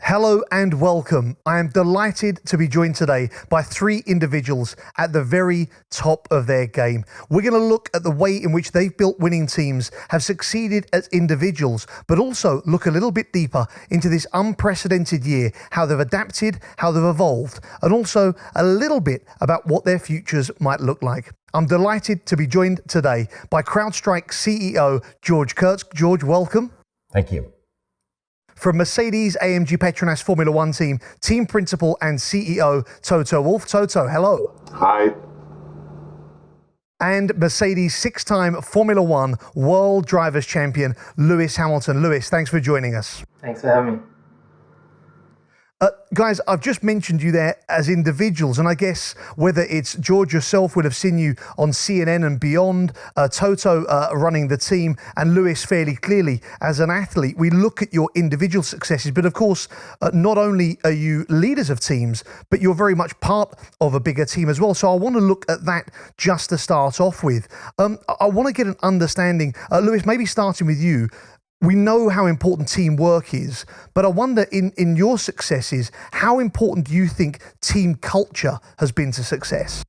Hello and welcome. I am delighted to be joined today by three individuals at the very top of their game. We're going to look at the way in which they've built winning teams, have succeeded as individuals, but also look a little bit deeper into this unprecedented year, how they've adapted, how they've evolved, and also a little bit about what their futures might look like. I'm delighted to be joined today by CrowdStrike CEO George Kurtz. George, welcome. Thank you. From Mercedes-AMG Petronas Formula One team principal and CEO Toto Wolff. Toto, hello. Hi. And Mercedes six-time Formula One World Drivers' Champion, Lewis Hamilton. Lewis, thanks for joining us. Thanks for having me. Guys, I've just mentioned you there as individuals, and I guess whether it's George yourself would have seen you on CNN and beyond, Toto running the team, and Lewis fairly clearly as an athlete. We look at your individual successes, but of course, not only are you leaders of teams, but you're very much part of a bigger team as well. So I want to look at that just to start off with. I want to get an understanding, Lewis, maybe starting with you. We know how important teamwork is, but I wonder in your successes, how important do you think team culture has been to success?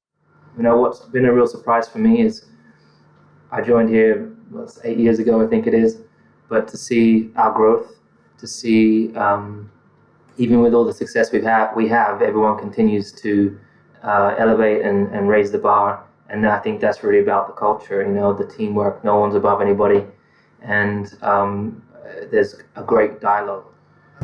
You know, what's been a real surprise for me is I joined here 8 years ago, I think it is, but to see our growth, to see even with all the success we have, everyone continues to elevate and raise the bar. And I think that's really about the culture, you know, the teamwork. No one's above anybody. And there's a great dialogue.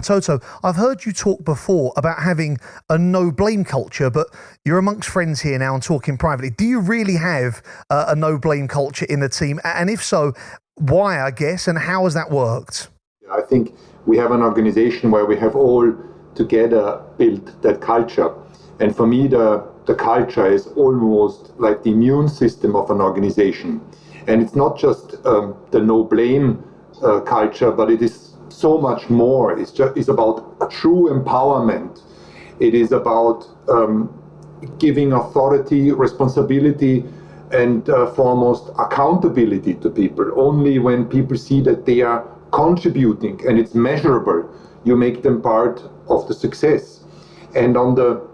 Toto, I've heard you talk before about having a no-blame culture, but you're amongst friends here now and talking privately. Do you really have a no-blame culture in the team? And if so, why, I guess, and how has that worked? I think we have an organization where we have all together built that culture. And for me, the culture is almost like the immune system of an organization. And it's not just the no-blame culture, but it is so much more. It's about true empowerment. It is about giving authority, responsibility, and foremost accountability to people. Only when people see that they are contributing and it's measurable, you make them part of the success. And on the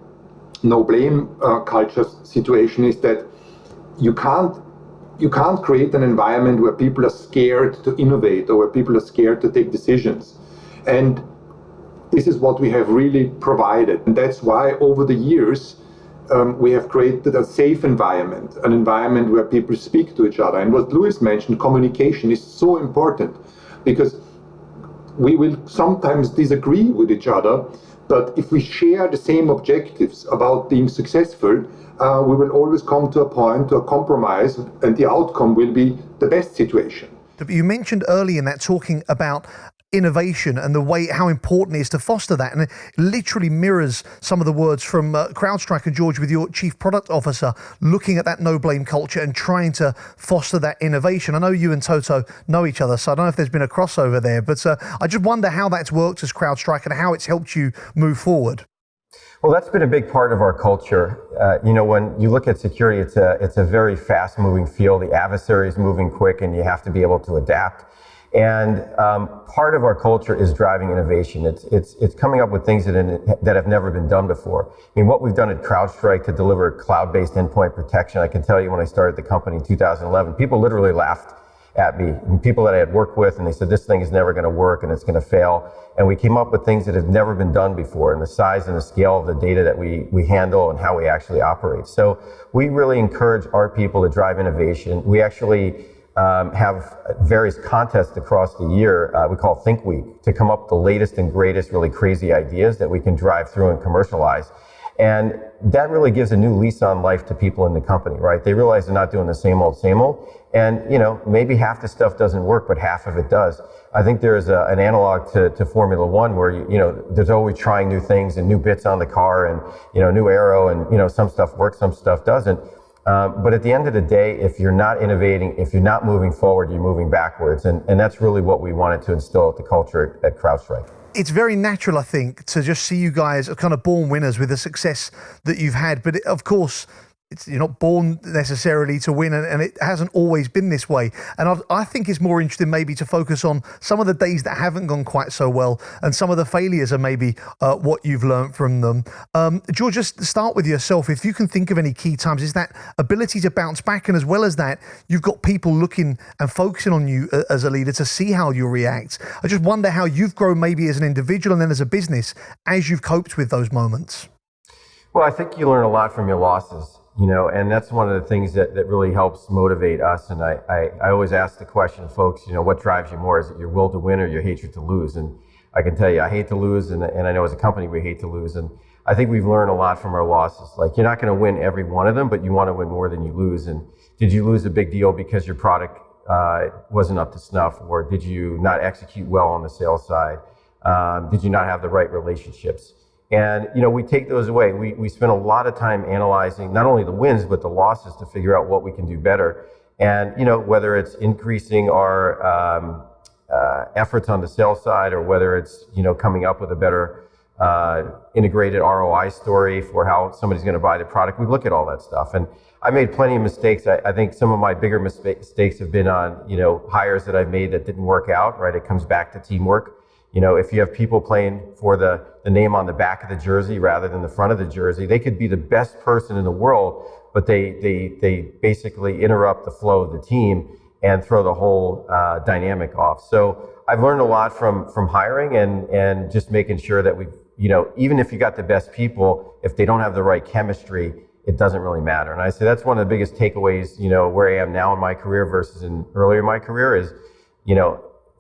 no-blame culture situation is that you can't create an environment where people are scared to innovate or where people are scared to take decisions. And this is what we have really provided. And that's why over the years, we have created a safe environment, an environment where people speak to each other. And what Lewis mentioned, communication is so important because we will sometimes disagree with each other, but if we share the same objectives about being successful, we will always come to a point, to a compromise, and the outcome will be the best situation. You mentioned earlier in that talking about innovation and the way how important it is to foster that, and it literally mirrors some of the words from CrowdStrike and George with your chief product officer looking at that no-blame culture and trying to foster that innovation. I know you and Toto know each other, so I don't know if there's been a crossover there, but I just wonder how that's worked as CrowdStrike and how it's helped you move forward. Well, that's been a big part of our culture. You know, when you look at security, it's a very fast-moving field. The adversary is moving quick, and you have to be able to adapt. And part of our culture is driving innovation. It's coming up with things that have never been done before. I mean, what we've done at CrowdStrike to deliver cloud-based endpoint protection, I can tell you when I started the company in 2011, people literally laughed at me, and people that I had worked with, and they said, this thing is never going to work and it's going to fail. And we came up with things that have never been done before, and the size and the scale of the data that we handle and how we actually operate. So we really encourage our people to drive innovation. We actually have various contests across the year, we call Think Week, to come up with the latest and greatest really crazy ideas that we can drive through and commercialize. And that really gives a new lease on life to people in the company, right? They realize they're not doing the same old. And, you know, maybe half the stuff doesn't work, but half of it does. I think there's an analog to Formula One where, you know, there's always trying new things and new bits on the car and, you know, new aero and, you know, some stuff works, some stuff doesn't. But at the end of the day, if you're not innovating, if you're not moving forward, you're moving backwards. And that's really what we wanted to instill at the culture at CrowdStrike. It's very natural, I think, to just see you guys are kind of born winners with the success that you've had. But of course, you're not born necessarily to win, and it hasn't always been this way. And I think it's more interesting maybe to focus on some of the days that haven't gone quite so well, and some of the failures are maybe what you've learned from them. George, just start with yourself. If you can think of any key times, is that ability to bounce back, and as well as that, you've got people looking and focusing on you as a leader to see how you react. I just wonder how you've grown maybe as an individual and then as a business as you've coped with those moments. Well, I think you learn a lot from your losses. And that's one of the things that really helps motivate us. And I always ask the question, folks, what drives you more? Is it your will to win or your hatred to lose? And I can tell you, I hate to lose. And I know as a company, we hate to lose. And I think we've learned a lot from our losses. Like, you're not going to win every one of them, but you want to win more than you lose. And did you lose a big deal because your product wasn't up to snuff? Or did you not execute well on the sales side? Did you not have the right relationships? And, we take those away. We spend a lot of time analyzing not only the wins, but the losses to figure out what we can do better. And, whether it's increasing our efforts on the sales side, or whether it's, coming up with a better integrated ROI story for how somebody's going to buy the product, we look at all that stuff. And I made plenty of mistakes. I think some of my bigger mistakes have been on, hires that I've made that didn't work out, right? It comes back to teamwork. If you have people playing for the name on the back of the jersey rather than the front of the jersey, they could be the best person in the world, but they basically interrupt the flow of the team and throw the whole dynamic off. So I've learned a lot from hiring and just making sure that we, even if you got the best people, if they don't have the right chemistry, it doesn't really matter. And I say that's one of the biggest takeaways, where I am now in my career versus earlier in my career is,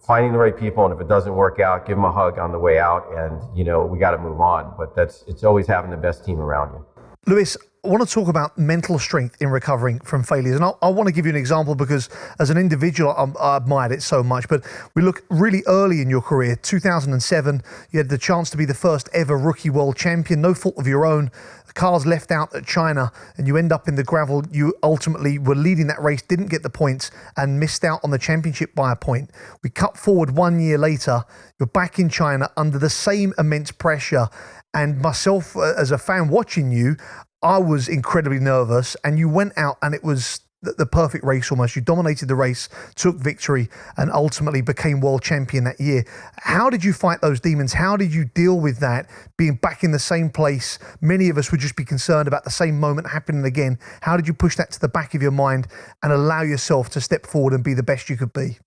finding the right people, and if it doesn't work out, give them a hug on the way out, and we got to move on. But it's always having the best team around you. Lewis, I want to talk about mental strength in recovering from failures. And I want to give you an example because as an individual, I admired it so much. But we look really early in your career, 2007, you had the chance to be the first ever rookie world champion, no fault of your own. The car's left out at China and you end up in the gravel. You ultimately were leading that race, didn't get the points and missed out on the championship by a point. We cut forward 1 year later, you're back in China under the same immense pressure. And myself, as a fan watching you, I was incredibly nervous, and you went out and it was the perfect race almost. You dominated the race, took victory, and ultimately became world champion that year. How did you fight those demons? How did you deal with that, being back in the same place? Many of us would just be concerned about the same moment happening again. How did you push that to the back of your mind and allow yourself to step forward and be the best you could be?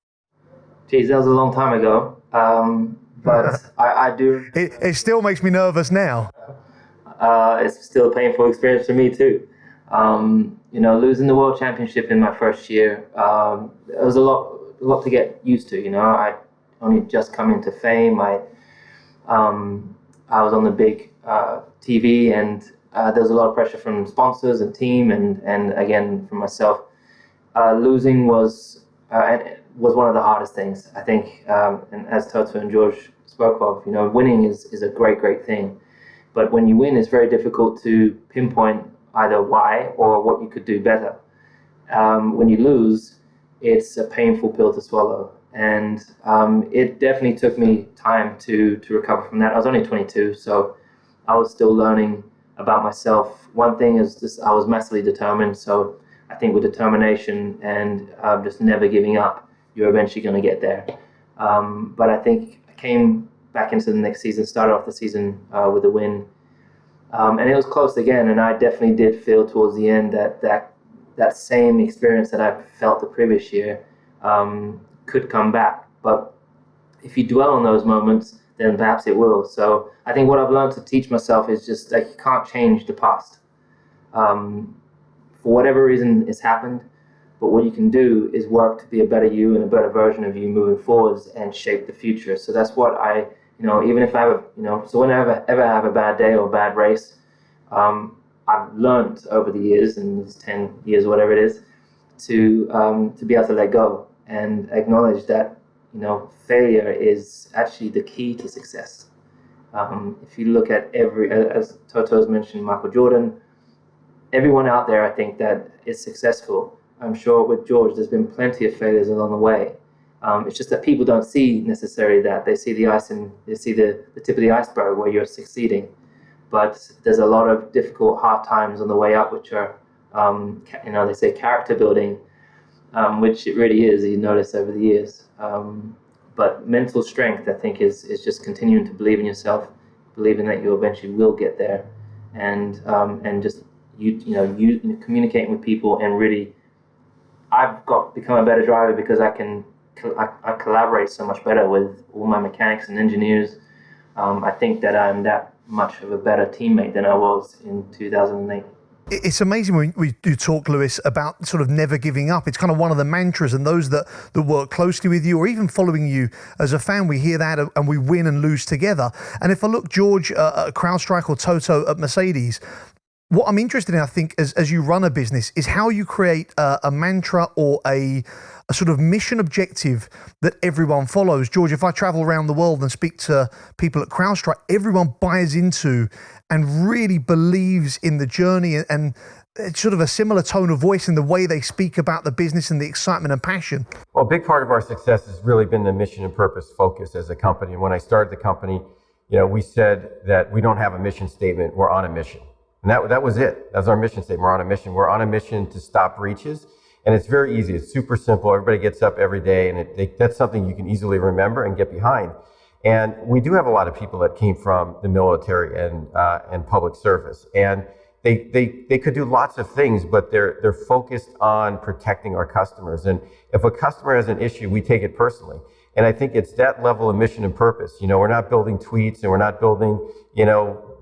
Geez, that was a long time ago. But I do. It still makes me nervous now. It's still a painful experience for me too. Losing the world championship in my first year, it was a lot to get used to. I only just come into fame. I was on the big TV, and there was a lot of pressure from sponsors and team, and again from myself. Losing was one of the hardest things, I think. And as Toto and George spoke of, winning is a great thing. But when you win, it's very difficult to pinpoint either why or what you could do better. When you lose, it's a painful pill to swallow. And it definitely took me time to recover from that. I was only 22, so I was still learning about myself. One thing is just I was massively determined. So I think with determination and just never giving up, you're eventually going to get there. But I think I came back into the next season, started off the season with a win. And it was close again, and I definitely did feel towards the end that same experience that I felt the previous year could come back. But if you dwell on those moments, then perhaps it will. So I think what I've learned to teach myself is just that you can't change the past. For whatever reason it's happened, but what you can do is work to be a better you and a better version of you moving forwards and shape the future. So that's what I, even if I have, so whenever I ever have a bad day or a bad race, I've learned over the years, and it's 10 years, whatever it is, to be able to let go and acknowledge that, failure is actually the key to success. If you look at as Toto's mentioned, Michael Jordan, everyone out there, I think, that is successful. I'm sure with George, there's been plenty of failures along the way. It's just that people don't see necessarily that. They see the tip of the iceberg where you're succeeding. But there's a lot of difficult, hard times on the way up, which are they say character building, which it really is. You notice over the years. But mental strength, I think, is just continuing to believe in yourself, believing that you eventually will get there, and just communicating with people, and really, I've become a better driver because I collaborate so much better with all my mechanics and engineers. I think that I'm that much of a better teammate than I was in 2008. It's amazing when we do talk, Lewis, about sort of never giving up. It's kind of one of the mantras, and those that work closely with you or even following you as a fan, we hear that and we win and lose together. And if I look, George, at CrowdStrike or Toto at Mercedes, what I'm interested in, I think, as you run a business, is how you create a mantra or a sort of mission objective that everyone follows. George, if I travel around the world and speak to people at CrowdStrike, everyone buys into and really believes in the journey, and it's sort of a similar tone of voice in the way they speak about the business and the excitement and passion. Well, a big part of our success has really been the mission and purpose focus as a company. And when I started the company, we said that we don't have a mission statement, we're on a mission. And that was it. That was our mission statement. We're on a mission. We're on a mission to stop breaches. And it's very easy. It's super simple. Everybody gets up every day, and that's something you can easily remember and get behind. And we do have a lot of people that came from the military and public service. And they could do lots of things, but they're focused on protecting our customers. And if a customer has an issue, we take it personally. And I think it's that level of mission and purpose. We're not building tweets, and we're not building,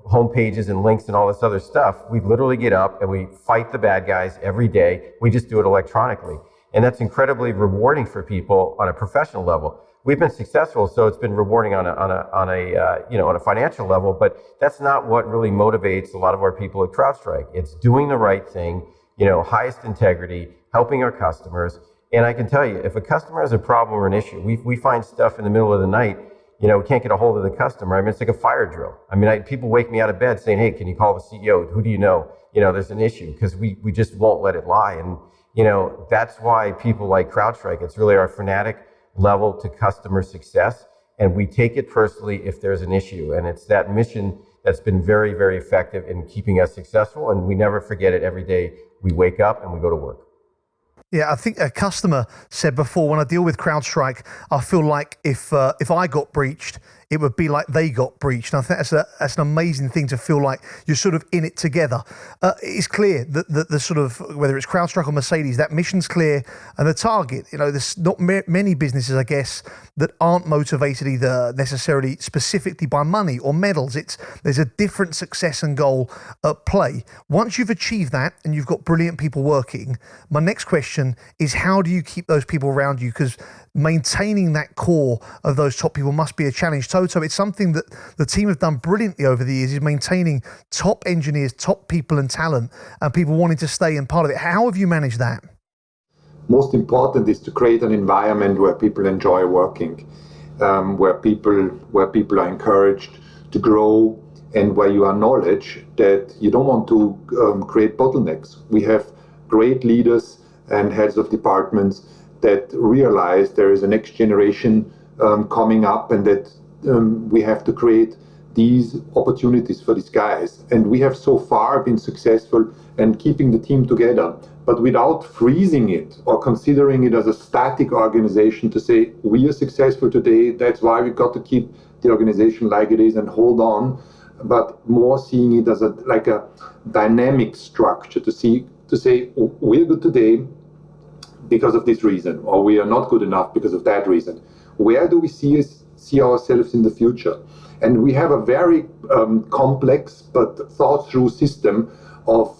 homepages and links and all this other stuff. We literally get up and we fight the bad guys every day. We just do it electronically. And that's incredibly rewarding for people on a professional level. We've been successful, so it's been rewarding on a financial level, but that's not what really motivates a lot of our people at CrowdStrike. It's doing the right thing, highest integrity, helping our customers. And I can tell you, if a customer has a problem or an issue, we find stuff in the middle of the night, we can't get a hold of the customer. I mean, it's like a fire drill. I mean, people wake me out of bed saying, hey, can you call the CEO? Who do you know? There's an issue, because we just won't let it lie. And, that's why people like CrowdStrike, it's really our fanatic level to customer success. And we take it personally if there's an issue. And it's that mission that's been very, very effective in keeping us successful. And we never forget it every day we wake up and we go to work. Yeah, I think a customer said before, when I deal with CrowdStrike, I feel like if I got breached, it would be like they got breached. And I think that's an amazing thing to feel like you're sort of in it together. It's clear that the sort of, whether it's CrowdStrike or Mercedes, that mission's clear, and the target, there's not many businesses, I guess, that aren't motivated either necessarily specifically by money or medals. There's a different success and goal at play. Once you've achieved that and you've got brilliant people working, my next question is, how do you keep those people around you? Because maintaining that core of those top people must be a challenge. Toto, it's something that the team have done brilliantly over the years, is maintaining top engineers, top people and talent, and people wanting to stay in part of it. How have you managed that? Most important is to create an environment where people enjoy working, where people are encouraged to grow, and where you acknowledge that you don't want to create bottlenecks. We have great leaders and heads of departments that realize there is a next generation coming up, and that we have to create these opportunities for these guys. And we have so far been successful in keeping the team together, but without freezing it or considering it as a static organization to say, we are successful today, that's why we got to keep the organization like it is and hold on, but more seeing it as a dynamic structure to say, we're good today because of this reason, or we are not good enough because of that reason. Where do we see ourselves in the future? And we have a very complex but thought through system of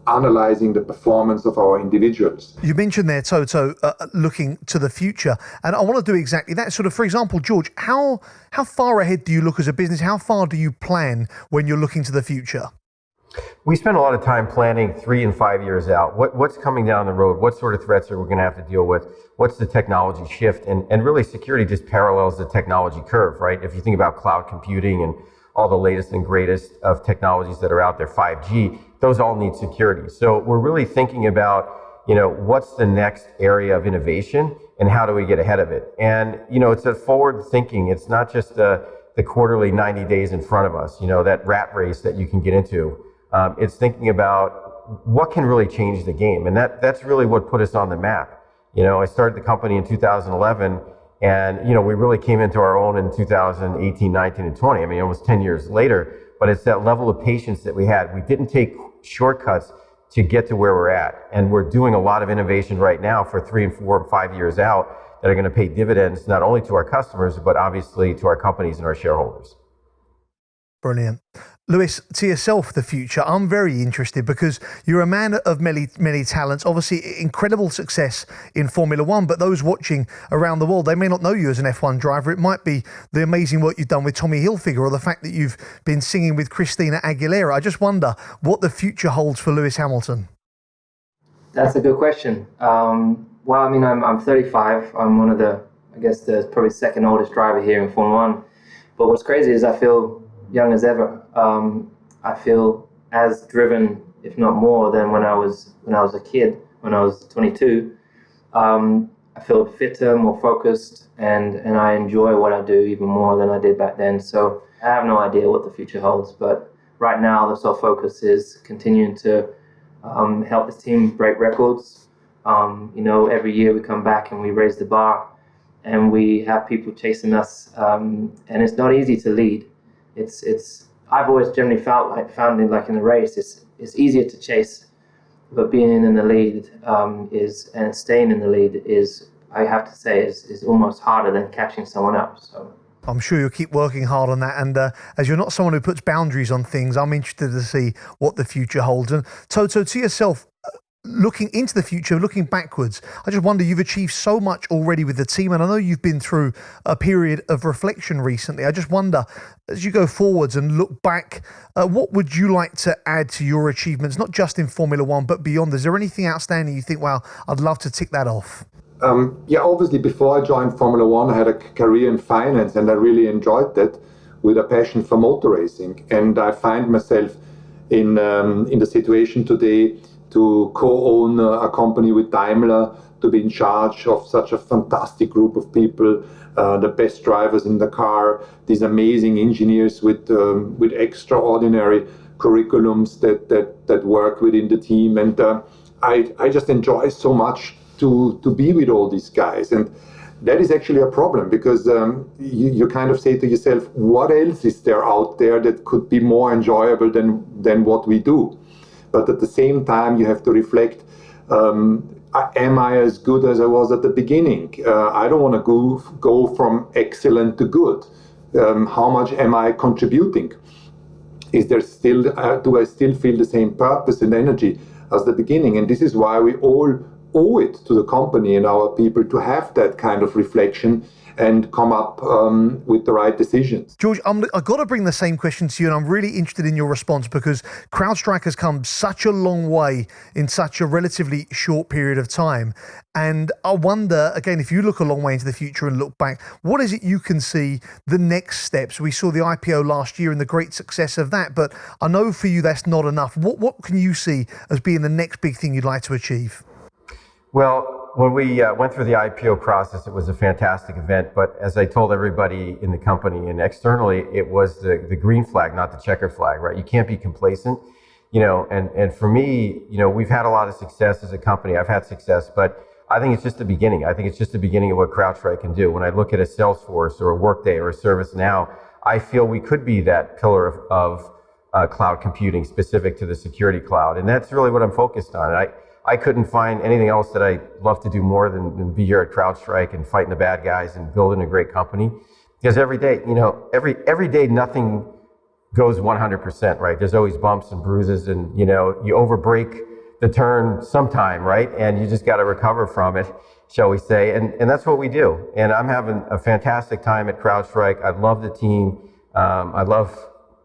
analyzing the performance of our individuals. You mentioned there, Toto, looking to the future, and I want to do exactly that. Sort of, for example, George, how far ahead do you look as a business? How far do you plan when you're looking to the future? We spend a lot of time planning 3 and 5 years out. What's coming down the road? What sort of threats are we going to have to deal with? What's the technology shift? And really, security just parallels the technology curve, right? If you think about cloud computing and all the latest and greatest of technologies that are out there, 5G, those all need security. So we're really thinking about, what's the next area of innovation and how do we get ahead of it? And, it's a forward thinking. It's not just the quarterly 90 days in front of us, that rat race that you can get into. It's thinking about, what can really change the game? And that's really what put us on the map. I started the company in 2011, and we really came into our own in 2018, 19, and 20. I mean, almost 10 years later, but it's that level of patience that we had. We didn't take shortcuts to get to where we're at. And we're doing a lot of innovation right now for 3 and 4 and 5 years out that are going to pay dividends, not only to our customers, but obviously to our companies and our shareholders. Brilliant. Lewis, to yourself, the future, I'm very interested because you're a man of many talents, obviously incredible success in Formula One, but those watching around the world, they may not know you as an F1 driver. It might be the amazing work you've done with Tommy Hilfiger or the fact that you've been singing with Christina Aguilera. I just wonder what the future holds for Lewis Hamilton. That's a good question. Well, I mean, I'm 35. I'm one of the probably second oldest driver here in Formula One. But what's crazy is I feel young as ever. I feel as driven, if not more, than when I was a kid, when I was 22. I feel fitter, more focused, and I enjoy what I do even more than I did back then. So I have no idea what the future holds, but right now the sole focus is continuing to help this team break records. Every year we come back and we raise the bar, and we have people chasing us, and it's not easy to lead. I've always generally found in the race, it's easier to chase, but being in the lead and staying in the lead is, I have to say, is almost harder than catching someone up. So I'm sure you'll keep working hard on that. And as you're not someone who puts boundaries on things, I'm interested to see what the future holds. And Toto, to yourself, looking into the future, looking backwards, I just wonder, you've achieved so much already with the team, and I know you've been through a period of reflection recently. I just wonder, as you go forwards and look back, what would you like to add to your achievements, not just in Formula One, but beyond? Is there anything outstanding you think, wow, I'd love to tick that off? Obviously, before I joined Formula One, I had a career in finance, and I really enjoyed that with a passion for motor racing. And I find myself in the situation today to co-own a company with Daimler, to be in charge of such a fantastic group of people, the best drivers in the car, these amazing engineers with extraordinary curriculums that work within the team. And I just enjoy so much to be with all these guys. And that is actually a problem, because you kind of say to yourself, what else is there out there that could be more enjoyable than what we do? But at the same time, you have to reflect, am I as good as I was at the beginning? I don't want to go from excellent to good. How much am I contributing? Is there still, do I still feel the same purpose and energy as the beginning? And this is why we all owe it to the company and our people to have that kind of reflection and come up with the right decisions. George, I've got to bring the same question to you, and I'm really interested in your response, because CrowdStrike has come such a long way in such a relatively short period of time. And I wonder, again, if you look a long way into the future and look back, what is it you can see the next steps? We saw the IPO last year and the great success of that, but I know for you that's not enough. What can you see as being the next big thing you'd like to achieve? Well, when we went through the IPO process, it was a fantastic event. But as I told everybody in the company and externally, it was the green flag, not the checker flag, right? You can't be complacent, and for me, we've had a lot of success as a company. I've had success, but I think it's just the beginning. I think it's just the beginning of what CrowdStrike can do. When I look at a Salesforce or a Workday or a ServiceNow, I feel we could be that pillar of cloud computing specific to the security cloud. And that's really what I'm focused on. I couldn't find anything else that I love to do more than be here at CrowdStrike and fighting the bad guys and building a great company. Because every day, every day nothing goes 100%, right? There's always bumps and bruises, and you overbreak the turn sometime, right? And you just got to recover from it, shall we say? And that's what we do. And I'm having a fantastic time at CrowdStrike. I love the team. I love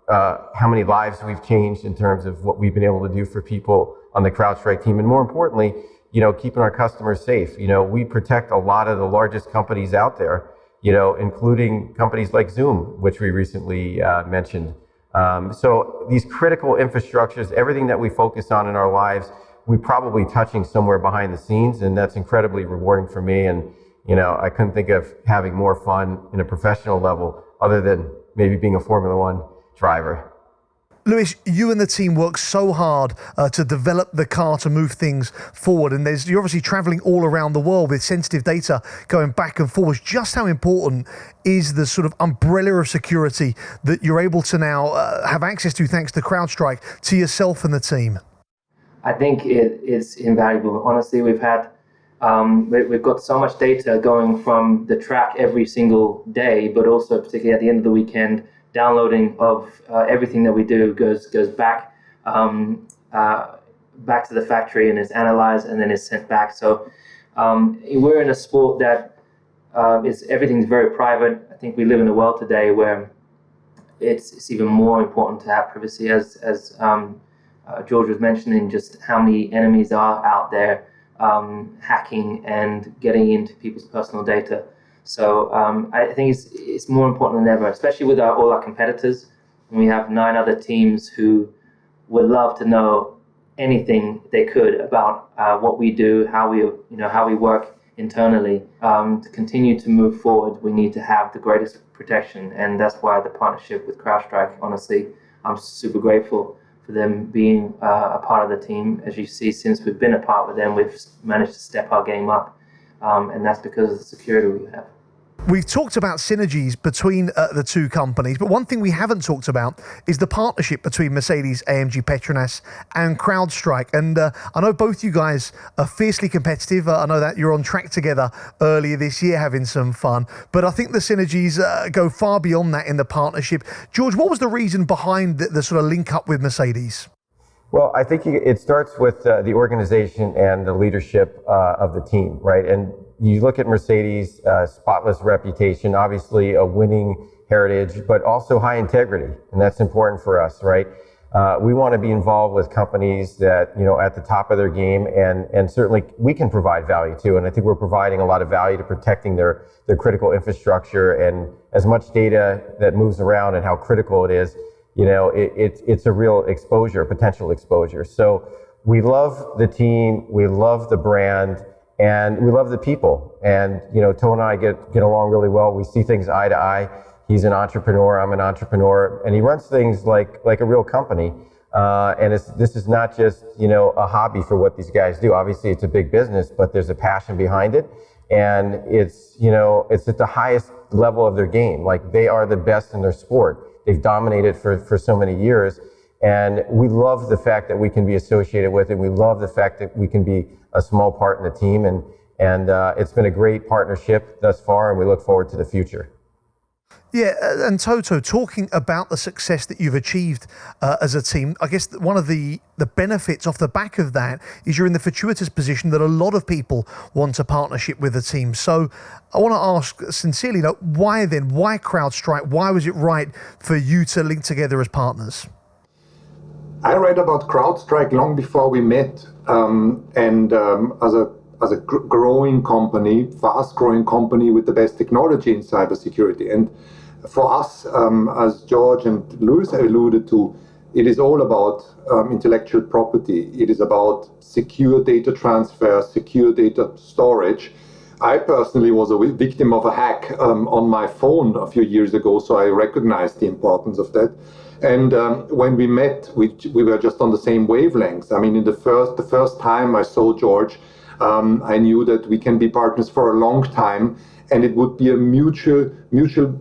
how many lives we've changed in terms of what we've been able to do for people on the CrowdStrike team, and more importantly, keeping our customers safe. We protect a lot of the largest companies out there, including companies like Zoom, which we recently mentioned. So these critical infrastructures, everything that we focus on in our lives, we're probably touching somewhere behind the scenes, and that's incredibly rewarding for me. And I couldn't think of having more fun in a professional level other than maybe being a Formula One driver. Lewis, you and the team work so hard to develop the car to move things forward, and you're obviously traveling all around the world with sensitive data going back and forwards. Just how important is the sort of umbrella of security that you're able to now have access to thanks to CrowdStrike to yourself and the team? I think it is invaluable. Honestly, we've got so much data going from the track every single day, but also particularly at the end of the weekend, downloading of everything that we do goes back back to the factory and is analyzed and then is sent back. So we're in a sport that everything's very private. I think we live in a world today where it's even more important to have privacy, as George was mentioning, just how many enemies are out there hacking and getting into people's personal data. So I think it's more important than ever, especially with all our competitors. And we have 9 other teams who would love to know anything they could about what we do, how we work internally. To continue to move forward, we need to have the greatest protection, and that's why the partnership with CrowdStrike. Honestly, I'm super grateful for them being a part of the team. As you see, since we've been a part with them, we've managed to step our game up. And that's because of the security we have. We've talked about synergies between the two companies, but one thing we haven't talked about is the partnership between Mercedes-AMG Petronas and CrowdStrike. And I know both you guys are fiercely competitive. I know that you're on track together earlier this year having some fun, but I think the synergies go far beyond that in the partnership. George, what was the reason behind the sort of link up with Mercedes? Well, I think it starts with the organization and the leadership of the team, right? And you look at Mercedes' spotless reputation, obviously a winning heritage, but also high integrity, and that's important for us, right? We want to be involved with companies that, at the top of their game, and certainly we can provide value to, and I think we're providing a lot of value to protecting their critical infrastructure and as much data that moves around and how critical it is. It's a real potential exposure. So we love the team, we love the brand, and we love the people. And, Toto and I get along really well. We see things eye to eye. He's an entrepreneur, I'm an entrepreneur, and he runs things like a real company. And this is not just, a hobby for what these guys do. Obviously, it's a big business, but there's a passion behind it. And it's at the highest level of their game. Like, they are the best in their sport. They've dominated for so many years, and we love the fact that we can be associated with it. We love the fact that we can be a small part in the team, and it's been a great partnership thus far, and we look forward to the future. Yeah, and Toto, talking about the success that you've achieved as a team, I guess one of the benefits off the back of that is you're in the fortuitous position that a lot of people want a partnership with the team. So I want to ask sincerely, why then? Why CrowdStrike? Why was it right for you to link together as partners? I read about CrowdStrike long before we met, as a growing company, fast-growing company with the best technology in cybersecurity. And for us, as George and Lewis alluded to, it is all about intellectual property. It is about secure data transfer, secure data storage. I personally was a victim of a hack on my phone a few years ago, so I recognized the importance of that. And when we met, we were just on the same wavelengths. I mean, in the first time I saw George, I knew that we can be partners for a long time, and it would be a mutual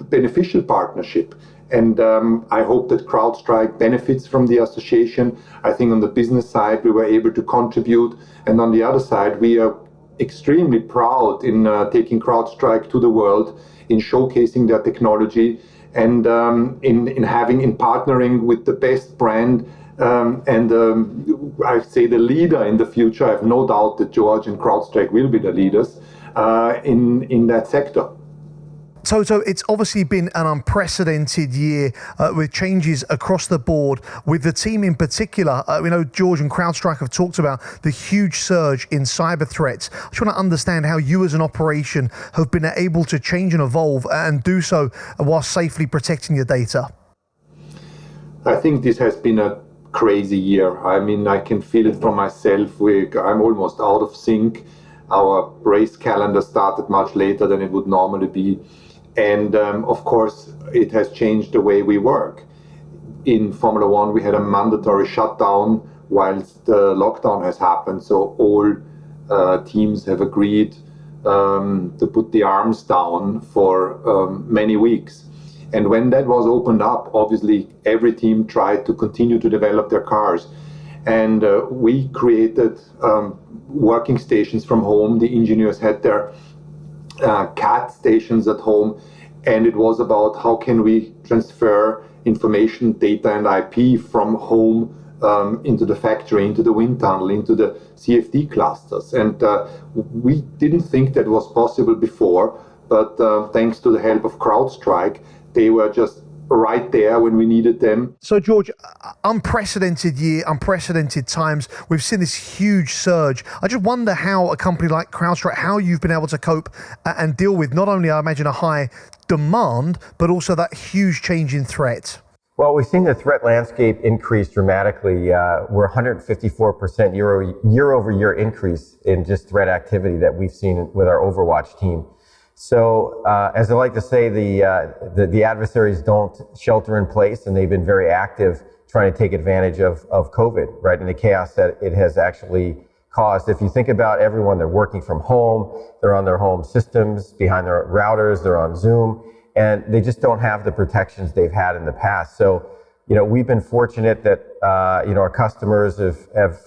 beneficial partnership. And I hope that CrowdStrike benefits from the association. I think on the business side, we were able to contribute. And on the other side, we are extremely proud in taking CrowdStrike to the world, in showcasing their technology, and in partnering with the best brand. I say the leader in the future. I have no doubt that George and CrowdStrike will be the leaders in that sector. Toto, it's obviously been an unprecedented year with changes across the board with the team in particular. We know George and CrowdStrike have talked about the huge surge in cyber threats. I just want to understand how you as an operation have been able to change and evolve and do so while safely protecting your data. I think this has been a crazy year. I mean, I can feel it for myself. I'm almost out of sync. Our race calendar started much later than it would normally be. And of course, it has changed the way we work. in Formula One, we had a mandatory shutdown whilst the lockdown has happened. So all teams have agreed to put the arms down for many weeks. And when that was opened up, obviously every team tried to continue to develop their cars. And we created working stations from home. The engineers had their CAD stations at home. And it was about how can we transfer information, data, and IP from home into the factory, into the wind tunnel, into the CFD clusters. And we didn't think that was possible before, but thanks to the help of CrowdStrike, they were just right there when we needed them. So, George, unprecedented year, unprecedented times. We've seen this huge surge. I just wonder how a company like CrowdStrike, how you've been able to cope and deal with not only, I imagine, a high demand, but also that huge change in threat. Well, we've seen the threat landscape increase dramatically. We're 154% year-over-year increase in just threat activity that we've seen with our Overwatch team. So, as I like to say, the adversaries don't shelter in place, and they've been very active trying to take advantage of COVID, right, and the chaos that it has actually caused. If you think about everyone, they're working from home, they're on their home systems, behind their routers, they're on Zoom, and they just don't have the protections they've had in the past. So, we've been fortunate that, our customers have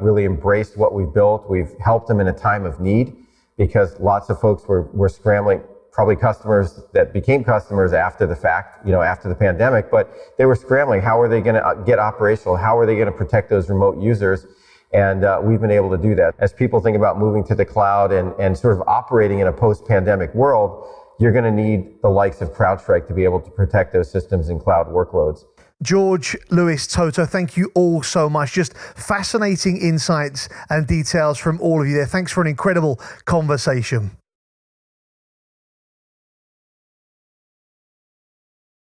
really embraced what we've built. We've helped them in a time of need, because lots of folks were scrambling, probably customers that became customers after the fact, after the pandemic, but they were scrambling. How are they going to get operational? How are they going to protect those remote users? And we've been able to do that. As people think about moving to the cloud and sort of operating in a post-pandemic world, you're going to need the likes of CrowdStrike to be able to protect those systems and cloud workloads. George, Lewis, Toto, thank you all so much. Just fascinating insights and details from all of you there. Thanks for an incredible conversation.